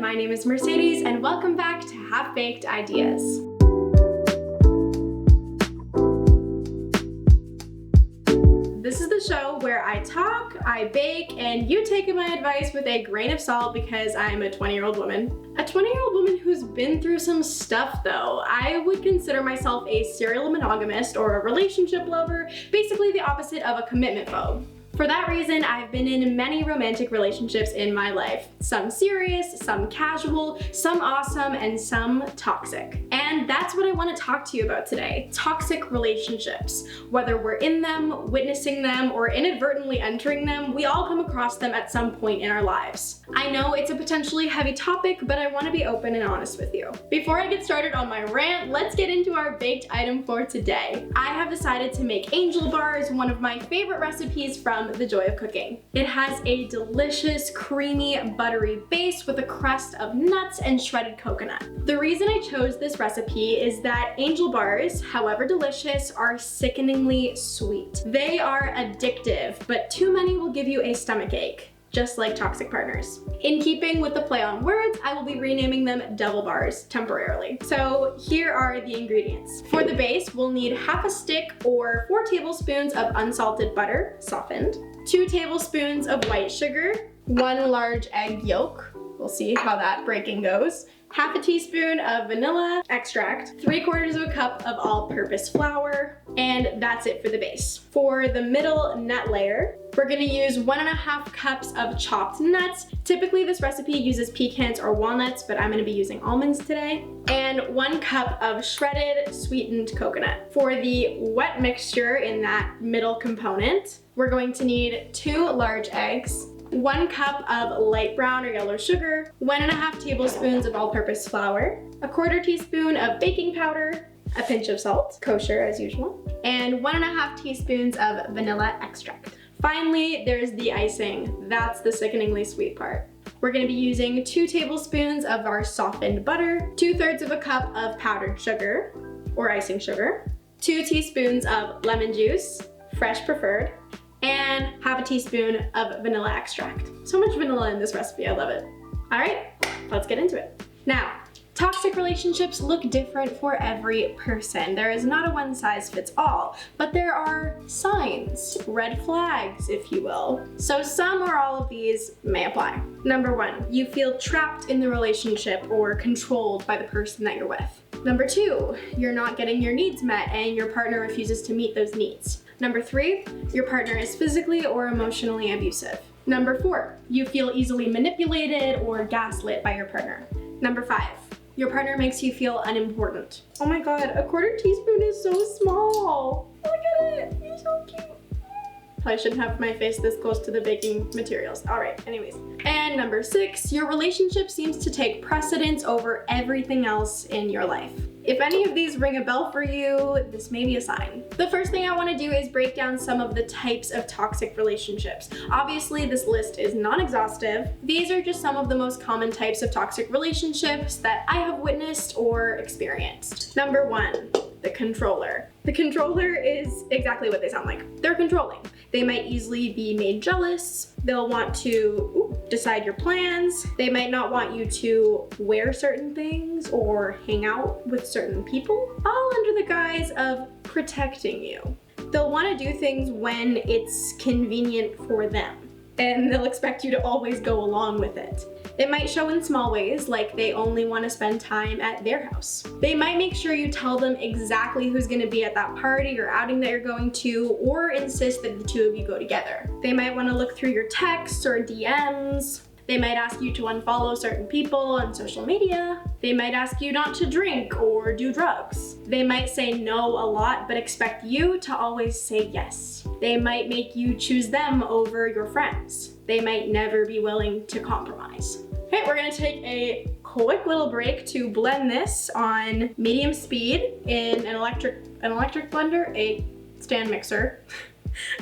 my name is Mercedes and welcome back to Half-Baked Ideas. This is the show where I talk, I bake, and you take my advice with a grain of salt because I'm a 20-year-old woman. A 20-year-old woman who's been through some stuff though. I would consider myself a serial monogamist or a relationship lover, basically the opposite of a commitment phobe. For that reason, I've been in many romantic relationships in my life. Some serious, some casual, some awesome, and some toxic. And that's what I want to talk to you about today. Toxic relationships. Whether we're in them, witnessing them, or inadvertently entering them, we all come across them at some point in our lives. I know it's a potentially heavy topic, but I want to be open and honest with you. Before I get started on my rant, let's get into our baked item for today. I have decided to make angel bars, one of my favorite recipes from The Joy of Cooking. It has a delicious, creamy, buttery base with a crust of nuts and shredded coconut. The reason I chose this recipe is that angel bars, however delicious, are sickeningly sweet. They are addictive, but too many will give you a stomachache, just like toxic partners. In keeping with the play on words, I will be renaming them devil bars temporarily. So here are the ingredients. For the base, we'll need half a stick or 4 tablespoons of unsalted butter, softened, 2 tablespoons of white sugar, 1 large egg yolk, we'll see how that breaking goes, half a teaspoon of vanilla extract, 3/4 cup of all-purpose flour, and that's it for the base. For the middle nut layer, we're gonna use 1.5 cups of chopped nuts. Typically this recipe uses pecans or walnuts, but I'm gonna be using almonds today. And 1 cup of shredded sweetened coconut. For the wet mixture in that middle component, we're going to need 2 large eggs, 1 cup of light brown or yellow sugar, 1.5 tablespoons of all-purpose flour, 1/4 teaspoon of baking powder, a pinch of salt, kosher as usual, and 1.5 teaspoons of vanilla extract. Finally, there's the icing. That's the sickeningly sweet part. We're gonna be using 2 tablespoons of our softened butter, 2/3 cup of powdered sugar, or icing sugar, 2 teaspoons of lemon juice, fresh preferred, and half a teaspoon of vanilla extract. So much vanilla in this recipe, I love it. All right, let's get into it. Now, toxic relationships look different for every person. There is not a one-size-fits-all, but there are signs, red flags, if you will. So some or all of these may apply. Number 1, you feel trapped in the relationship or controlled by the person that you're with. Number 2, you're not getting your needs met and your partner refuses to meet those needs. Number 3, your partner is physically or emotionally abusive. Number 4, you feel easily manipulated or gaslit by your partner. Number 5, your partner makes you feel unimportant. Oh my god, 1/4 teaspoon is so small. Look at it, you're so cute. Probably shouldn't have my face this close to the baking materials. All right, anyways. And number 6, your relationship seems to take precedence over everything else in your life. If any of these ring a bell for you, this may be a sign. The first thing I want to do is break down some of the types of toxic relationships. Obviously, this list is non-exhaustive. These are just some of the most common types of toxic relationships that I have witnessed or experienced. Number 1, the controller. The controller is exactly what they sound like. They're controlling. They might easily be made jealous. They'll want to decide your plans. They might not want you to wear certain things or hang out with certain people, all under the guise of protecting you. They'll want to do things when it's convenient for them, and they'll expect you to always go along with it. It might show in small ways, like they only want to spend time at their house. They might make sure you tell them exactly who's going to be at that party or outing that you're going to, or insist that the 2 of you go together. They might want to look through your texts or DMs. They might ask you to unfollow certain people on social media. They might ask you not to drink or do drugs. They might say no a lot, but expect you to always say yes. They might make you choose them over your friends. They might never be willing to compromise. Okay, we're gonna take a quick little break to blend this on medium speed in an electric blender, a stand mixer.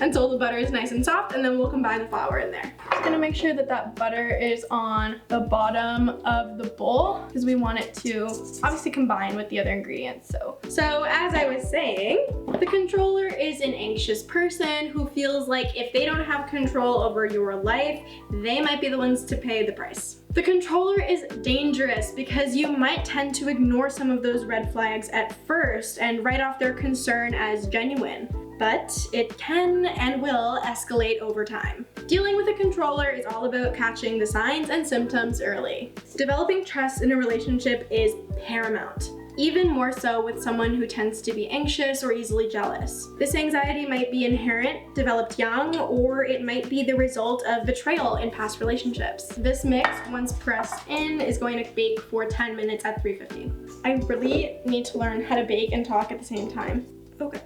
until the butter is nice and soft, and then we'll combine the flour in there. Just gonna make sure that that butter is on the bottom of the bowl because we want it to obviously combine with the other ingredients. So as I was saying, the controller is an anxious person who feels like if they don't have control over your life, they might be the ones to pay the price. The controller is dangerous because you might tend to ignore some of those red flags at first and write off their concern as genuine. But it can and will escalate over time. Dealing with a controller is all about catching the signs and symptoms early. Developing trust in a relationship is paramount, even more so with someone who tends to be anxious or easily jealous. This anxiety might be inherent, developed young, or it might be the result of betrayal in past relationships. This mix, once pressed in, is going to bake for 10 minutes at 350. I really need to learn how to bake and talk at the same time. Okay.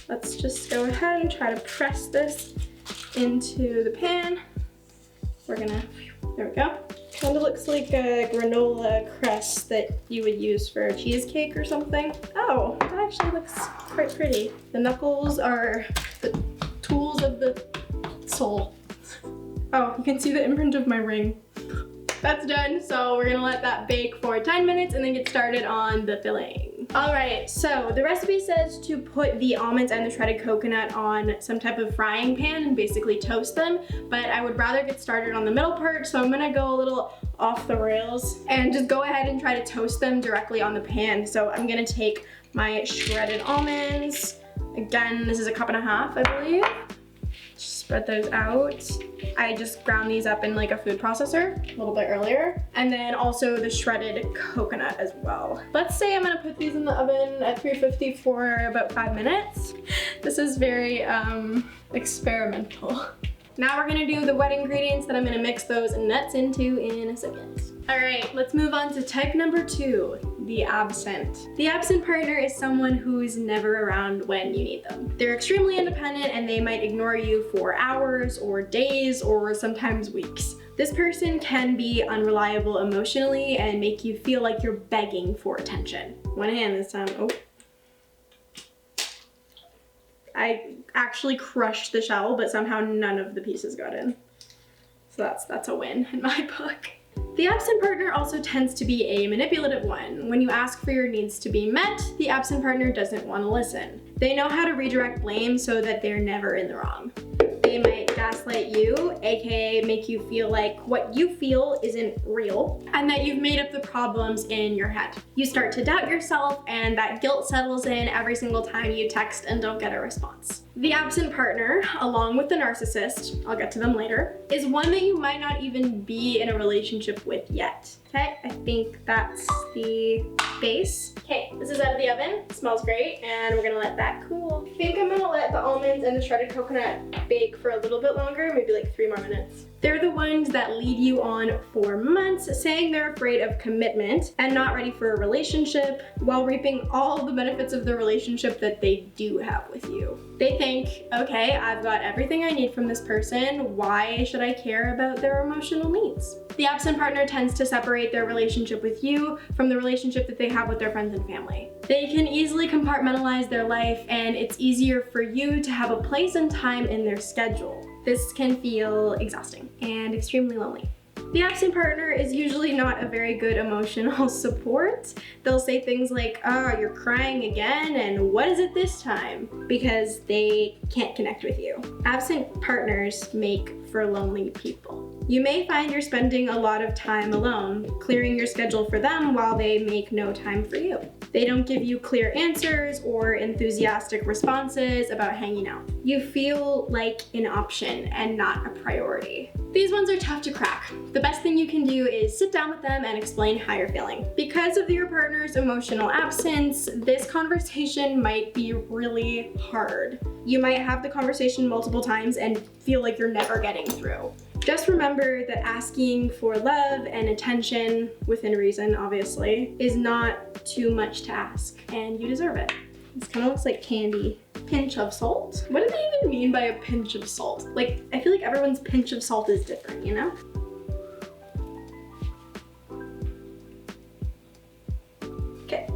Let's just go ahead and try to press this into the pan. There we go. Kind of looks like a granola crust that you would use for a cheesecake or something. Oh, that actually looks quite pretty. The knuckles are the tools of the soul. Oh, you can see the imprint of my ring. That's done, so we're gonna let that bake for 10 minutes and then get started on the filling. All right, so the recipe says to put the almonds and the shredded coconut on some type of frying pan and basically toast them, but I would rather get started on the middle part, so I'm gonna go a little off the rails and just go ahead and try to toast them directly on the pan. So I'm gonna take my shredded almonds. Again, this is 1.5 cups, I believe. Spread those out. I just ground these up in like a food processor a little bit earlier. And then also the shredded coconut as well. Let's say I'm gonna put these in the oven at 350 for about 5 minutes. This is very experimental. Now we're gonna do the wet ingredients that I'm gonna mix those nuts into in a second. All right, let's move on to type number 2, the absent. The absent partner is someone who's never around when you need them. They're extremely independent and they might ignore you for hours or days or sometimes weeks. This person can be unreliable emotionally and make you feel like you're begging for attention. One hand this time, oh. I actually crushed the shell, but somehow none of the pieces got in. So that's a win in my book. The absent partner also tends to be a manipulative one. When you ask for your needs to be met, the absent partner doesn't want to listen. They know how to redirect blame so that they're never in the wrong. They might gaslight you, aka make you feel like what you feel isn't real, and that you've made up the problems in your head. You start to doubt yourself, and that guilt settles in every single time you text and don't get a response. The absent partner, along with the narcissist, I'll get to them later, is one that you might not even be in a relationship with yet. Okay, I think that's the base. Okay, this is out of the oven. It smells great, and we're gonna let that cool. I think I'm gonna let the almonds and the shredded coconut bake for a little bit longer, maybe like 3 more minutes. They're the ones that lead you on for months, saying they're afraid of commitment and not ready for a relationship, while reaping all the benefits of the relationship that they do have with you. They think, okay, I've got everything I need from this person, why should I care about their emotional needs? The absent partner tends to separate their relationship with you from the relationship that they have with their friends and family. They can easily compartmentalize their life, and it's easier for you to have a place and time in their schedule. This can feel exhausting and extremely lonely. The absent partner is usually not a very good emotional support. They'll say things like, oh, you're crying again, and what is it this time? Because they can't connect with you. Absent partners make for lonely people. You may find you're spending a lot of time alone, clearing your schedule for them while they make no time for you. They don't give you clear answers or enthusiastic responses about hanging out. You feel like an option and not a priority. These ones are tough to crack. The best thing you can do is sit down with them and explain how you're feeling. Because of your partner's emotional absence, this conversation might be really hard. You might have the conversation multiple times and feel like you're never getting through. Just remember that asking for love and attention, within reason obviously, is not too much to ask, and you deserve it. This kind of looks like candy. Pinch of salt? What do they even mean by a pinch of salt? Like, I feel like everyone's pinch of salt is different, you know? Okay.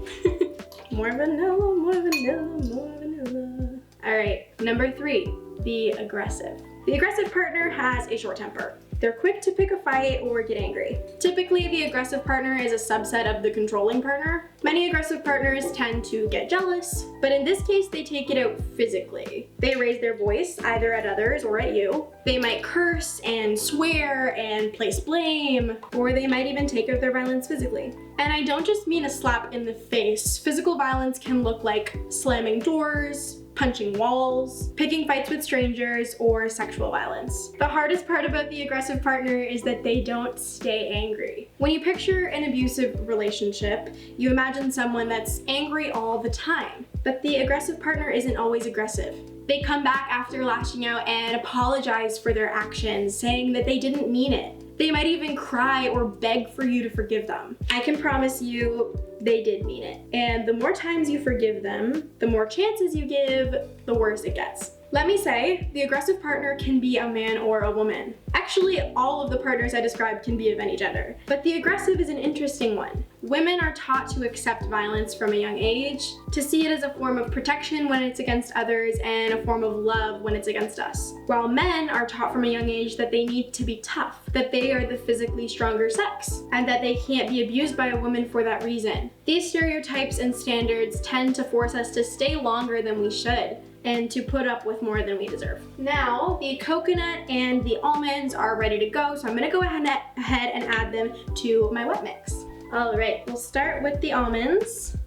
More vanilla, more vanilla, more vanilla. All right, Number 3, the aggressive. The aggressive partner has a short temper. They're quick to pick a fight or get angry. Typically, the aggressive partner is a subset of the controlling partner. Many aggressive partners tend to get jealous, but in this case, they take it out physically. They raise their voice either at others or at you. They might curse and swear and place blame, or they might even take out their violence physically. And I don't just mean a slap in the face. Physical violence can look like slamming doors, punching walls, picking fights with strangers, or sexual violence. The hardest part about the aggressive partner is that they don't stay angry. When you picture an abusive relationship, you imagine someone that's angry all the time. But the aggressive partner isn't always aggressive. They come back after lashing out and apologize for their actions, saying that they didn't mean it. They might even cry or beg for you to forgive them. I can promise you, they did mean it. And the more times you forgive them, the more chances you give, the worse it gets. Let me say, the aggressive partner can be a man or a woman. Actually, all of the partners I described can be of any gender. But the aggressive is an interesting one. Women are taught to accept violence from a young age, to see it as a form of protection when it's against others and a form of love when it's against us. While men are taught from a young age that they need to be tough, that they are the physically stronger sex, and that they can't be abused by a woman for that reason. These stereotypes and standards tend to force us to stay longer than we should, and to put up with more than we deserve. Now, the coconut and the almonds are ready to go, so I'm gonna go ahead and add them to my wet mix. All right, we'll start with the almonds.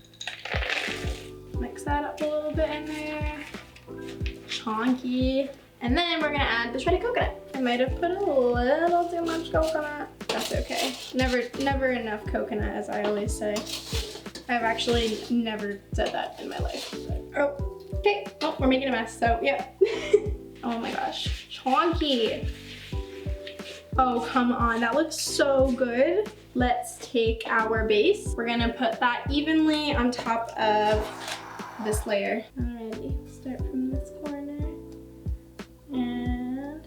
Mix that up a little bit in there. Chonky. And then we're gonna add the shredded coconut. I might have put a little too much coconut. That's okay. Never enough coconut, as I always say. I've actually never said that in my life. But, okay, oh, we're making a mess, so yeah. Oh my gosh, chonky. Oh, come on, that looks so good. Let's take our base. We're gonna put that evenly on top of this layer. Alrighty, start from this corner. And,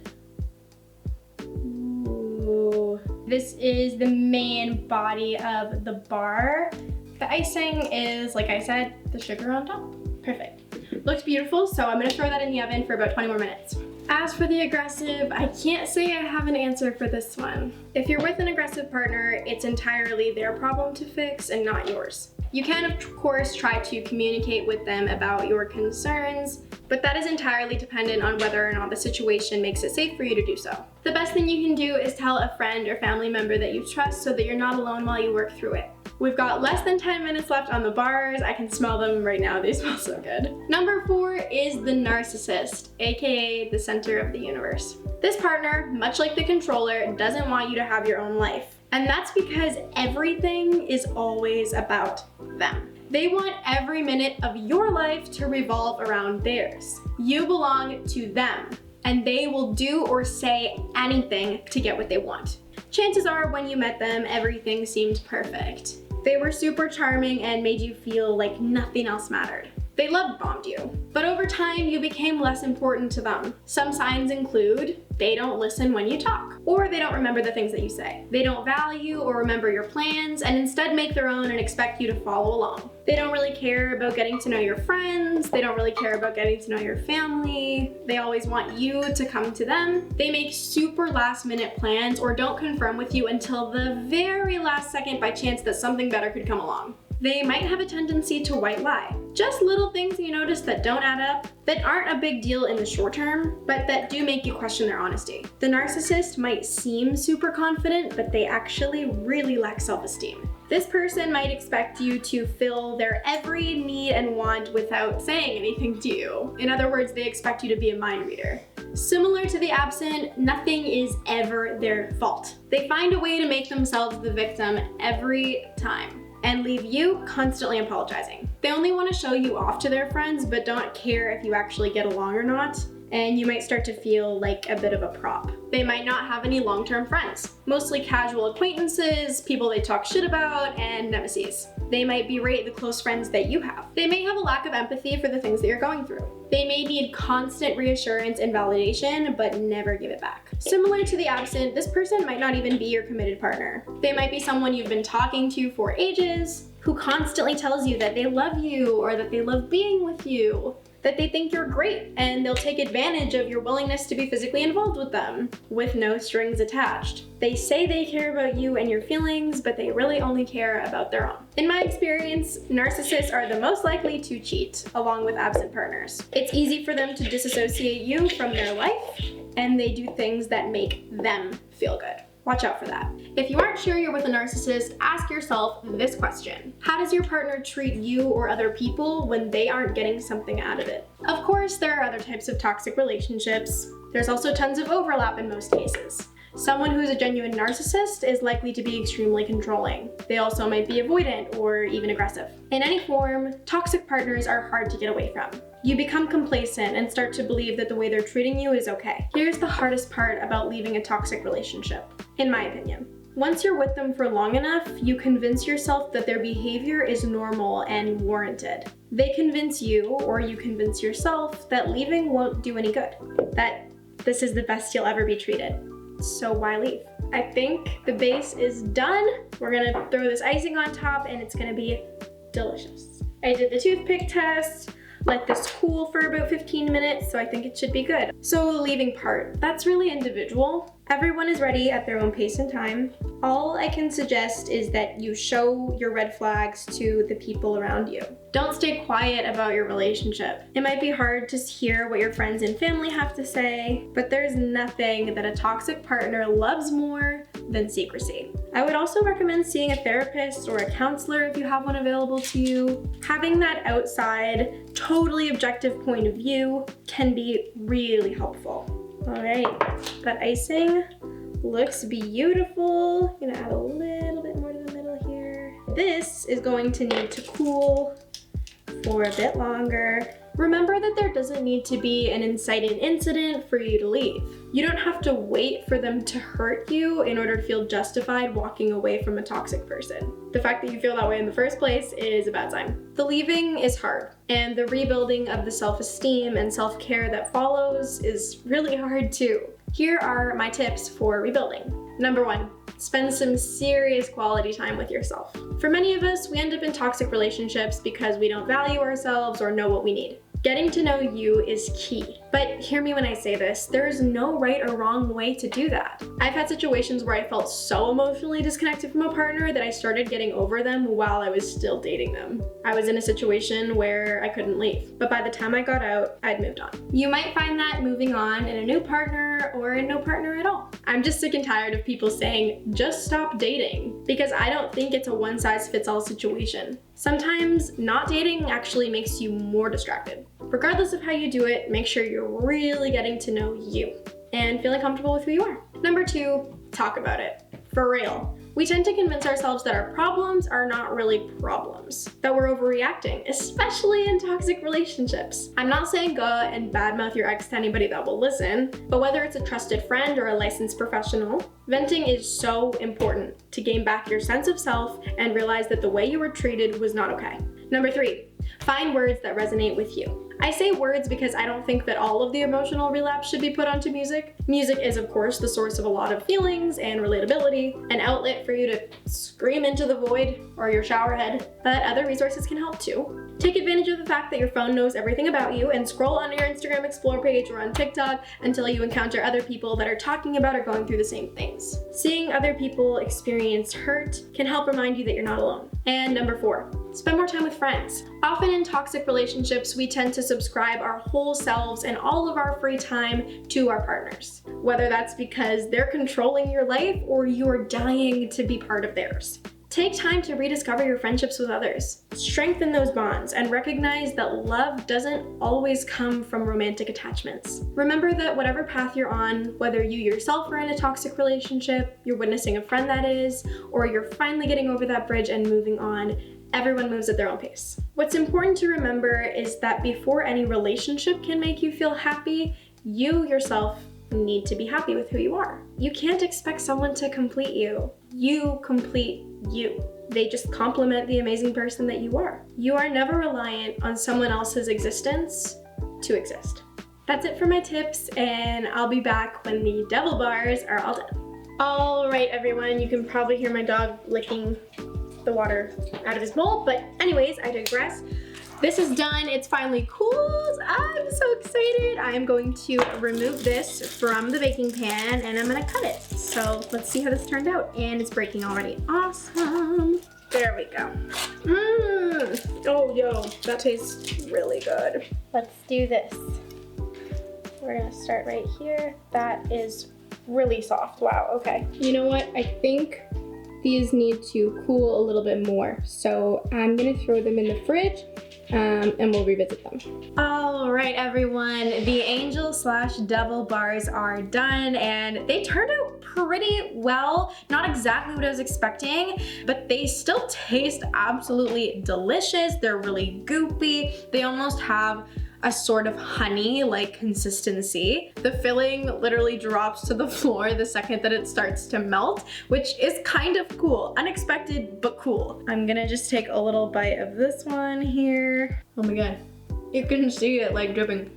ooh. This is the main body of the bar. The icing is, like I said, the sugar on top. Perfect. Looks beautiful, so I'm gonna throw that in the oven for about 20 more minutes. As for the aggressive, I can't say I have an answer for this one. If you're with an aggressive partner, it's entirely their problem to fix and not yours. You can, of course, try to communicate with them about your concerns, but that is entirely dependent on whether or not the situation makes it safe for you to do so. The best thing you can do is tell a friend or family member that you trust so that you're not alone while you work through it. We've got less than 10 minutes left on the bars. I can smell them right now. They smell so good. Number 4 is the narcissist, aka the center of the universe. This partner, much like the controller, doesn't want you to have your own life. And that's because everything is always about them. They want every minute of your life to revolve around theirs. You belong to them, and they will do or say anything to get what they want. Chances are when you met them, everything seemed perfect. They were super charming and made you feel like nothing else mattered. They love bombed you, but over time you became less important to them. Some signs include they don't listen when you talk, or they don't remember the things that you say. They don't value or remember your plans and instead make their own and expect you to follow along. They don't really care about getting to know your friends. They don't really care about getting to know your family. They always want you to come to them. They make super last minute plans or don't confirm with you until the very last second by chance that something better could come along. They might have a tendency to white lie. Just little things you notice that don't add up, that aren't a big deal in the short term, but that do make you question their honesty. The narcissist might seem super confident, but they actually really lack self-esteem. This person might expect you to fill their every need and want without saying anything to you. In other words, they expect you to be a mind reader. Similar to the absent, nothing is ever their fault. They find a way to make themselves the victim every time and leave you constantly apologizing. They only want to show you off to their friends, but don't care if you actually get along or not, and you might start to feel like a bit of a prop. They might not have any long-term friends, mostly casual acquaintances, people they talk shit about, and nemesis. They might berate the close friends that you have. They may have a lack of empathy for the things that you're going through. They may need constant reassurance and validation, but never give it back. Similar to the absent, this person might not even be your committed partner. They might be someone you've been talking to for ages, who constantly tells you that they love you or that they love being with you. that they think you're great and they'll take advantage of your willingness to be physically involved with them with no strings attached. They say they care about you and your feelings, but they really only care about their own. In my experience, narcissists are the most likely to cheat, along with absent partners. It's easy for them to disassociate you from their life, and they do things that make them feel good. Watch out for that. If you aren't sure you're with a narcissist, ask yourself this question. How does your partner treat you or other people when they aren't getting something out of it? Of course, there are other types of toxic relationships. There's also tons of overlap in most cases. Someone who's a genuine narcissist is likely to be extremely controlling. They also might be avoidant or even aggressive. In any form, toxic partners are hard to get away from. You become complacent and start to believe that the way they're treating you is okay. Here's the hardest part about leaving a toxic relationship, in my opinion. Once you're with them for long enough, you convince yourself that their behavior is normal and warranted. They convince you, or you convince yourself, that leaving won't do any good, that this is the best you'll ever be treated. So why leave? I think the base is done. We're gonna throw this icing on top and it's gonna be delicious. I did the toothpick test. Let this cool for about 15 minutes, so I think it should be good. So the leaving part, that's really individual. Everyone is ready at their own pace and time. All I can suggest is that you show your red flags to the people around you. Don't stay quiet about your relationship. It might be hard to hear what your friends and family have to say, but there's nothing that a toxic partner loves more than secrecy. I would also recommend seeing a therapist or a counselor if you have one available to you. Having that outside, totally objective point of view can be really helpful. All right, that icing looks beautiful. I'm gonna add a little bit more to the middle here. This is going to need to cool for a bit longer. Remember that there doesn't need to be an inciting incident for you to leave. You don't have to wait for them to hurt you in order to feel justified walking away from a toxic person. The fact that you feel that way in the first place is a bad sign. The leaving is hard, and the rebuilding of the self-esteem and self-care that follows is really hard too. Here are my tips for rebuilding. Number 1, spend some serious quality time with yourself. For many of us, we end up in toxic relationships because we don't value ourselves or know what we need. Getting to know you is key. But hear me when I say this, there is no right or wrong way to do that. I've had situations where I felt so emotionally disconnected from a partner that I started getting over them while I was still dating them. I was in a situation where I couldn't leave, but by the time I got out, I'd moved on. You might find that moving on in a new partner or in no partner at all. I'm just sick and tired of people saying, just stop dating, because I don't think it's a one-size-fits-all situation. Sometimes not dating actually makes you more distracted. Regardless of how you do it, make sure you're really getting to know you and feeling comfortable with who you are. Number 2, talk about it. For real. We tend to convince ourselves that our problems are not really problems, that we're overreacting, especially in toxic relationships. I'm not saying go and badmouth your ex to anybody that will listen, but whether it's a trusted friend or a licensed professional, venting is so important to gain back your sense of self and realize that the way you were treated was not okay. Number 3, find words that resonate with you. I say words because I don't think that all of the emotional relapse should be put onto music. Music is, of course, the source of a lot of feelings and relatability, an outlet for you to scream into the void or your shower head, but other resources can help too. Take advantage of the fact that your phone knows everything about you and scroll on your Instagram Explore page or on TikTok until you encounter other people that are talking about or going through the same things. Seeing other people experience hurt can help remind you that you're not alone. And number 4, spend more time with friends. Often in toxic relationships, we tend to subscribe our whole selves and all of our free time to our partners. Whether that's because they're controlling your life or you're dying to be part of theirs. Take time to rediscover your friendships with others. Strengthen those bonds and recognize that love doesn't always come from romantic attachments. Remember that whatever path you're on, whether you yourself are in a toxic relationship, you're witnessing a friend that is, or you're finally getting over that bridge and moving on, everyone moves at their own pace. What's important to remember is that before any relationship can make you feel happy, you yourself need to be happy with who you are. You can't expect someone to complete you. You complete you. They just complement the amazing person that you are. You are never reliant on someone else's existence to exist. That's it for my tips, and I'll be back when the devil bars are all done. All right, everyone, you can probably hear my dog licking the water out of his bowl, but anyways, I digress. This is done. It's finally cooled. I'm so excited. I am going to remove this from the baking pan and I'm gonna cut it. So let's see how this turned out. And it's breaking already. Awesome. There we go. Oh, yo, that tastes really good. Let's do this. We're gonna start right here. That is really soft. Wow, okay. You know what? I think these need to cool a little bit more. So I'm gonna throw them in the fridge and we'll revisit them. All right, everyone. The angel/devil bars are done and they turned out pretty well. Not exactly what I was expecting, but they still taste absolutely delicious. They're really goopy. They almost have a sort of honey-like consistency. The filling literally drops to the floor the second that it starts to melt, which is kind of cool. Unexpected, but cool. I'm gonna just take a little bite of this one here. Oh my God, you can see it like dripping.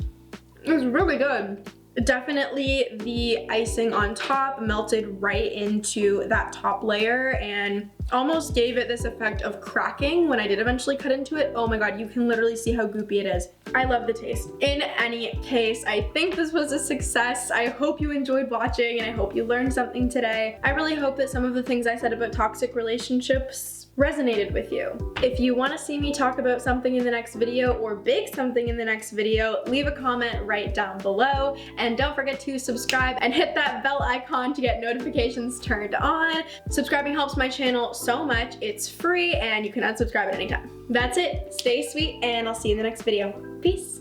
It's really good. Definitely the icing on top melted right into that top layer and almost gave it this effect of cracking when I did eventually cut into it. Oh my God, you can literally see how goopy it is. I love the taste. In any case, I think this was a success. I hope you enjoyed watching and I hope you learned something today. I really hope that some of the things I said about toxic relationships resonated with you. If you want to see me talk about something in the next video or bake something in the next video, leave a comment right down below. And don't forget to subscribe and hit that bell icon to get notifications turned on. Subscribing helps my channel so much. It's free and you can unsubscribe at any time. That's it. Stay sweet and I'll see you in the next video. Peace.